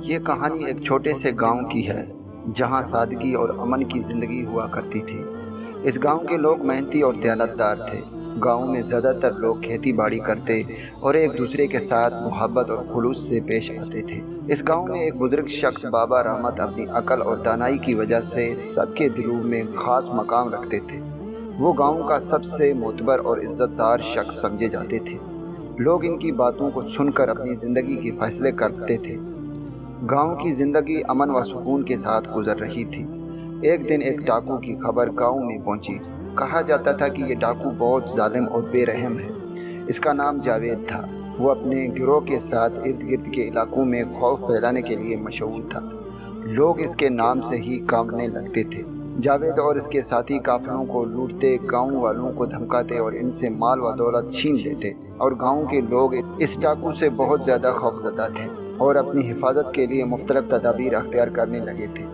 یہ کہانی ایک چھوٹے سے گاؤں کی ہے جہاں سادگی اور امن کی زندگی ہوا کرتی تھی۔ اس گاؤں کے لوگ محنتی اور دیانتدار تھے۔ گاؤں میں زیادہ تر لوگ کھیتی باڑی کرتے اور ایک دوسرے کے ساتھ محبت اور خلوص سے پیش آتے تھے۔ اس گاؤں میں ایک بزرگ شخص بابا رحمت اپنی عقل اور دانائی کی وجہ سے سب کے دلوں میں خاص مقام رکھتے تھے۔ وہ گاؤں کا سب سے معتبر اور عزت دار شخص سمجھے جاتے تھے۔ لوگ ان کی باتوں کو سن کر اپنی زندگی کے فیصلے کرتے تھے۔ گاؤں کی زندگی امن و سکون کے ساتھ گزر رہی تھی۔ ایک دن ایک ڈاکو کی خبر گاؤں میں پہنچی۔ کہا جاتا تھا کہ یہ ڈاکو بہت ظالم اور بے رحم ہے۔ اس کا نام جاوید تھا۔ وہ اپنے گروہ کے ساتھ ارد گرد کے علاقوں میں خوف پھیلانے کے لیے مشہور تھا۔ لوگ اس کے نام سے ہی کانپنے لگتے تھے۔ جاوید اور اس کے ساتھی قافلوں کو لوٹتے، گاؤں والوں کو دھمکاتے اور ان سے مال و دولت چھین لیتے، اور گاؤں کے لوگ اس ڈاکو سے بہت زیادہ خوفزدہ تھے اور اپنی حفاظت کے لیے مختلف تدابیر اختیار کرنے لگے تھے۔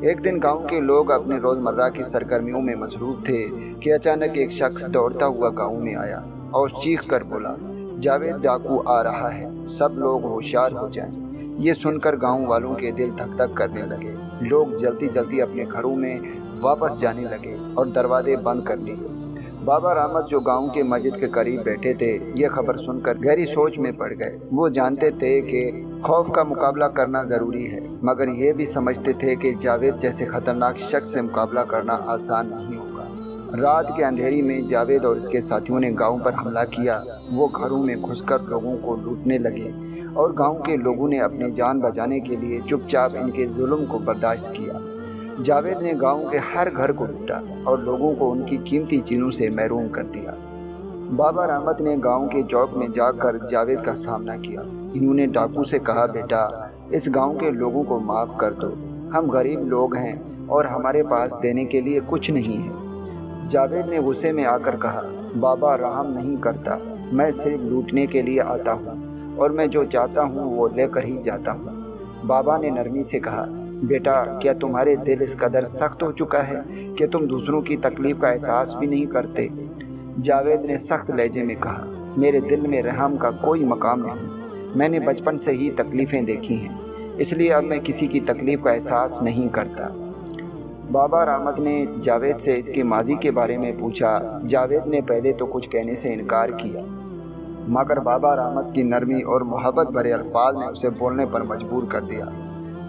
ایک دن گاؤں کے لوگ اپنے روزمرہ کی سرگرمیوں میں مصروف تھے کہ اچانک ایک شخص دوڑتا ہوا گاؤں میں آیا اور چیخ کر بولا، جاوید ڈاکو آ رہا ہے، سب لوگ ہوشیار ہو جائیں۔ یہ سن کر گاؤں والوں کے دل دھک دھک کرنے لگے۔ لوگ جلدی جلدی اپنے گھروں میں واپس جانے لگے اور دروازے بند کر لیے۔ بابا رحمت جو گاؤں کے مسجد کے قریب بیٹھے تھے، یہ خبر سن کر گہری سوچ میں پڑ گئے۔ وہ جانتے تھے کہ خوف کا مقابلہ کرنا ضروری ہے، مگر یہ بھی سمجھتے تھے کہ جاوید جیسے خطرناک شخص سے مقابلہ کرنا آسان نہیں ہوگا۔ رات کے اندھیری میں جاوید اور اس کے ساتھیوں نے گاؤں پر حملہ کیا۔ وہ گھروں میں گھس کر لوگوں کو لوٹنے لگے اور گاؤں کے لوگوں نے اپنی جان بچانے کے لیے چپ چاپ ان کے ظلم کو برداشت کیا۔ جاوید نے گاؤں کے ہر گھر کو لوٹا اور لوگوں کو ان کی قیمتی چیزوں سے محروم کر دیا۔ بابا رحمت نے گاؤں کے چوک میں جا کر جاوید کا سامنا کیا۔ انہوں نے ڈاکو سے کہا، بیٹا، اس گاؤں کے لوگوں کو معاف کر دو، ہم غریب لوگ ہیں اور ہمارے پاس دینے کے لیے کچھ نہیں ہے۔ جاوید نے غصے میں آ کر کہا، بابا رحم نہیں کرتا، میں صرف لوٹنے کے لیے آتا ہوں اور میں جو چاہتا ہوں وہ لے کر ہی جاتا ہوں۔ بابا نے نرمی سے کہا، بیٹا، کیا تمہارے دل اس قدر سخت ہو چکا ہے کہ تم دوسروں کی تکلیف کا احساس بھی نہیں کرتے؟ جاوید نے سخت لہجے میں کہا، میرے دل میں رحم کا کوئی مقام نہیں، میں نے بچپن سے ہی تکلیفیں دیکھی ہیں، اس لیے اب میں کسی کی تکلیف کا احساس نہیں کرتا۔ بابا رحمت نے جاوید سے اس کے ماضی کے بارے میں پوچھا۔ جاوید نے پہلے تو کچھ کہنے سے انکار کیا، مگر بابا رحمت کی نرمی اور محبت بھرے الفاظ نے اسے بولنے پر مجبور کر دیا۔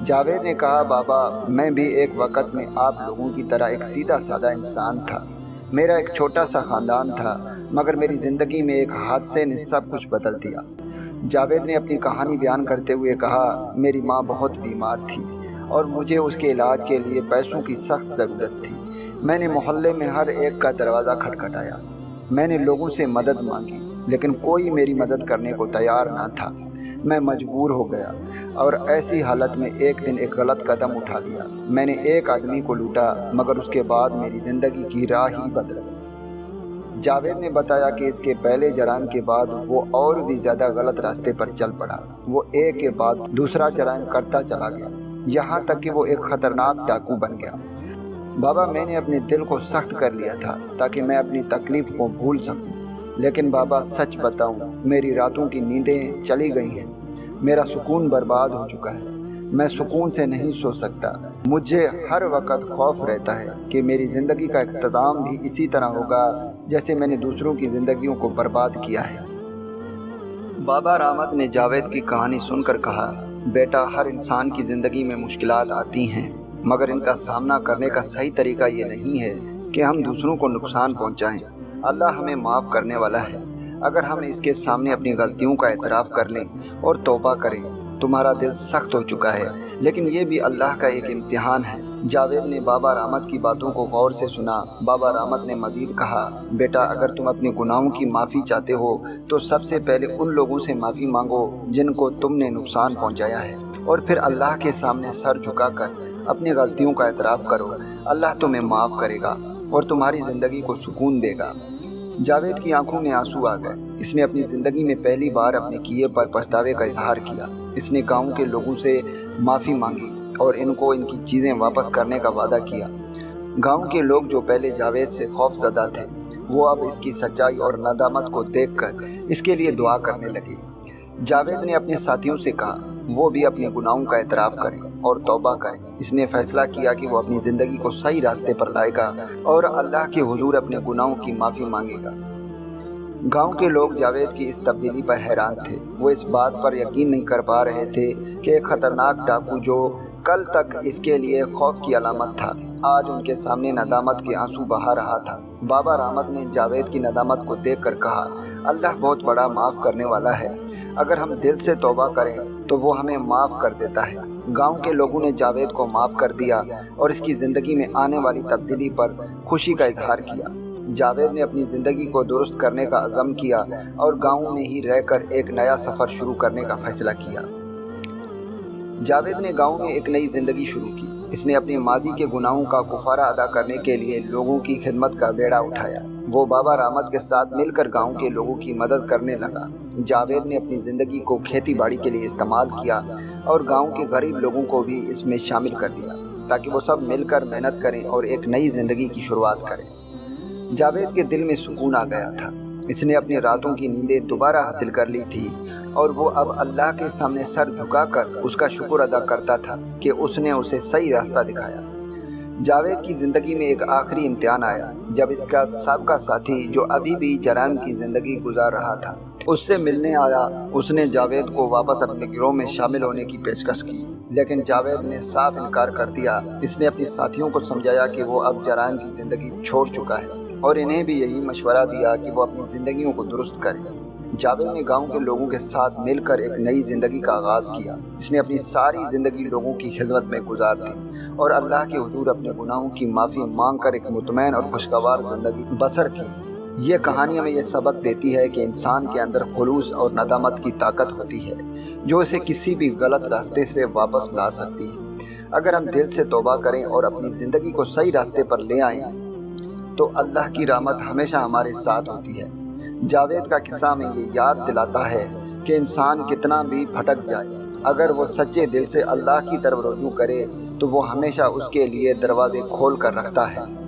جاوید نے کہا، بابا، میں بھی ایک وقت میں آپ لوگوں کی طرح ایک سیدھا سادہ انسان تھا۔ میرا ایک چھوٹا سا خاندان تھا، مگر میری زندگی میں ایک حادثے نے سب کچھ بدل دیا۔ جاوید نے اپنی کہانی بیان کرتے ہوئے کہا، میری ماں بہت بیمار تھی اور مجھے اس کے علاج کے لیے پیسوں کی سخت ضرورت تھی۔ میں نے محلے میں ہر ایک کا دروازہ کھٹکھٹایا۔ میں نے لوگوں سے مدد مانگی، لیکن کوئی میری مدد کرنے کو تیار نہ تھا۔ میں مجبور ہو گیا اور ایسی حالت میں ایک دن ایک غلط قدم اٹھا لیا۔ میں نے ایک آدمی کو لوٹا، مگر اس کے بعد میری زندگی کی راہ ہی بدل گئی۔ جاوید نے بتایا کہ اس کے پہلے جرائم کے بعد وہ اور بھی زیادہ غلط راستے پر چل پڑا۔ وہ ایک کے بعد دوسرا جرائم کرتا چلا گیا، یہاں تک کہ وہ ایک خطرناک ڈاکو بن گیا۔ بابا، میں نے اپنے دل کو سخت کر لیا تھا تاکہ میں اپنی تکلیف کو بھول سکوں، لیکن بابا، سچ بتاؤں، میری راتوں کی نیندیں چلی گئی ہیں، میرا سکون برباد ہو چکا ہے، میں سکون سے نہیں سو سکتا۔ مجھے ہر وقت خوف رہتا ہے کہ میری زندگی کا اختتام بھی اسی طرح ہوگا جیسے میں نے دوسروں کی زندگیوں کو برباد کیا ہے۔ بابا رحمت نے جاوید کی کہانی سن کر کہا، بیٹا، ہر انسان کی زندگی میں مشکلات آتی ہیں، مگر ان کا سامنا کرنے کا صحیح طریقہ یہ نہیں ہے کہ ہم دوسروں کو نقصان پہنچائیں۔ اللہ ہمیں معاف کرنے والا ہے۔ اگر ہم اس کے سامنے اپنی غلطیوں کا اعتراف کر لیں اور توبہ کریں، تمہارا دل سخت ہو چکا ہے، لیکن یہ بھی اللہ کا ایک امتحان ہے۔ جاوید نے بابا رحمت کی باتوں کو غور سے سنا۔ بابا رحمت نے مزید کہا، بیٹا، اگر تم اپنے گناہوں کی معافی چاہتے ہو تو سب سے پہلے ان لوگوں سے معافی مانگو جن کو تم نے نقصان پہنچایا ہے، اور پھر اللہ کے سامنے سر جھکا کر اپنی غلطیوں کا اعتراف کرو۔ اللہ تمہیں معاف کرے گا اور تمہاری زندگی کو سکون دے گا۔ جاوید کی آنکھوں میں آنسو آ گئے۔ اس نے اپنی زندگی میں پہلی بار اپنے کیے پر پچھتاوے کا اظہار کیا۔ اس نے گاؤں کے لوگوں سے معافی مانگی اور ان کو ان کی چیزیں واپس کرنے کا وعدہ کیا۔ گاؤں کے لوگ جو پہلے جاوید سے خوف زدہ تھے، وہ اب اس کی سچائی اور ندامت کو دیکھ کر اس کے لیے دعا کرنے لگے۔ جاوید نے اپنے ساتھیوں سے کہا، وہ بھی اپنے گناہوں کا اعتراف کرے اور توبہ کرے۔ اس نے فیصلہ کیا کہ وہ اپنی زندگی کو صحیح راستے پر لائے گا اور اللہ کے حضور اپنے گناہوں کی معافی مانگے گا۔ گاؤں کے لوگ جاوید کی اس تبدیلی پر حیران تھے۔ وہ اس بات پر یقین نہیں کر پا رہے تھے کہ ایک خطرناک ڈاکو جو کل تک اس کے لیے خوف کی علامت تھا، آج ان کے سامنے ندامت کے آنسو بہا رہا تھا۔ بابا رحمت نے جاوید کی ندامت کو دیکھ کر کہا، اللہ بہت بڑا معاف کرنے والا ہے، اگر ہم دل سے توبہ کریں تو وہ ہمیں معاف کر دیتا ہے۔ گاؤں کے لوگوں نے جاوید کو معاف کر دیا اور اس کی زندگی میں آنے والی تبدیلی پر خوشی کا اظہار کیا۔ جاوید نے اپنی زندگی کو درست کرنے کا عزم کیا اور گاؤں میں ہی رہ کر ایک نیا سفر شروع کرنے کا فیصلہ کیا۔ جاوید نے گاؤں میں ایک نئی زندگی شروع کی۔ اس نے اپنے ماضی کے گناہوں کا کفارہ ادا کرنے کے لیے لوگوں کی خدمت کا بیڑا اٹھایا۔ وہ بابا رحمت کے ساتھ مل کر گاؤں کے لوگوں کی مدد کرنے لگا۔ جاوید نے اپنی زندگی کو کھیتی باڑی کے لیے استعمال کیا اور گاؤں کے غریب لوگوں کو بھی اس میں شامل کر لیا تاکہ وہ سب مل کر محنت کریں اور ایک نئی زندگی کی شروعات کریں۔ جاوید کے دل میں سکون آ گیا تھا۔ اس نے اپنی راتوں کی نیندیں دوبارہ حاصل کر لی تھی اور وہ اب اللہ کے سامنے سر جھکا کر اس کا شکر ادا کرتا تھا کہ اس نے اسے صحیح راستہ دکھایا۔ جاوید کی زندگی میں ایک آخری امتحان آیا جب اس کا سابقہ ساتھی جو ابھی بھی جرائم کی زندگی گزار رہا تھا اس سے ملنے آیا۔ اس نے جاوید کو واپس اپنے گروہ میں شامل ہونے کی پیشکش کی، لیکن جاوید نے صاف انکار کر دیا۔ اس نے اپنے ساتھیوں کو سمجھایا کہ وہ اب جرائم کی زندگی چھوڑ چکا ہے اور انہیں بھی یہی مشورہ دیا کہ وہ اپنی زندگیوں کو درست کریں۔ جاوید نے گاؤں کے لوگوں کے ساتھ مل کر ایک نئی زندگی کا آغاز کیا۔ اس نے اپنی ساری زندگی لوگوں کی خدمت میں گزار دی اور اللہ کے حضور اپنے گناہوں کی معافی مانگ کر ایک مطمئن اور خوشگوار زندگی بسر کی۔ یہ کہانی ہمیں یہ سبق دیتی ہے کہ انسان کے اندر خلوص اور ندامت کی طاقت ہوتی ہے جو اسے کسی بھی غلط راستے سے واپس لا سکتی ہے۔ اگر ہم دل سے توبہ کریں اور اپنی زندگی کو صحیح راستے پر لے آئیں تو اللہ کی رحمت ہمیشہ ہمارے ساتھ ہوتی ہے۔ جاوید کا قصہ ہمیں یہ یاد دلاتا ہے کہ انسان کتنا بھی بھٹک جائے، اگر وہ سچے دل سے اللہ کی طرف رجوع کرے تو وہ ہمیشہ اس کے لیے دروازے کھول کر رکھتا ہے۔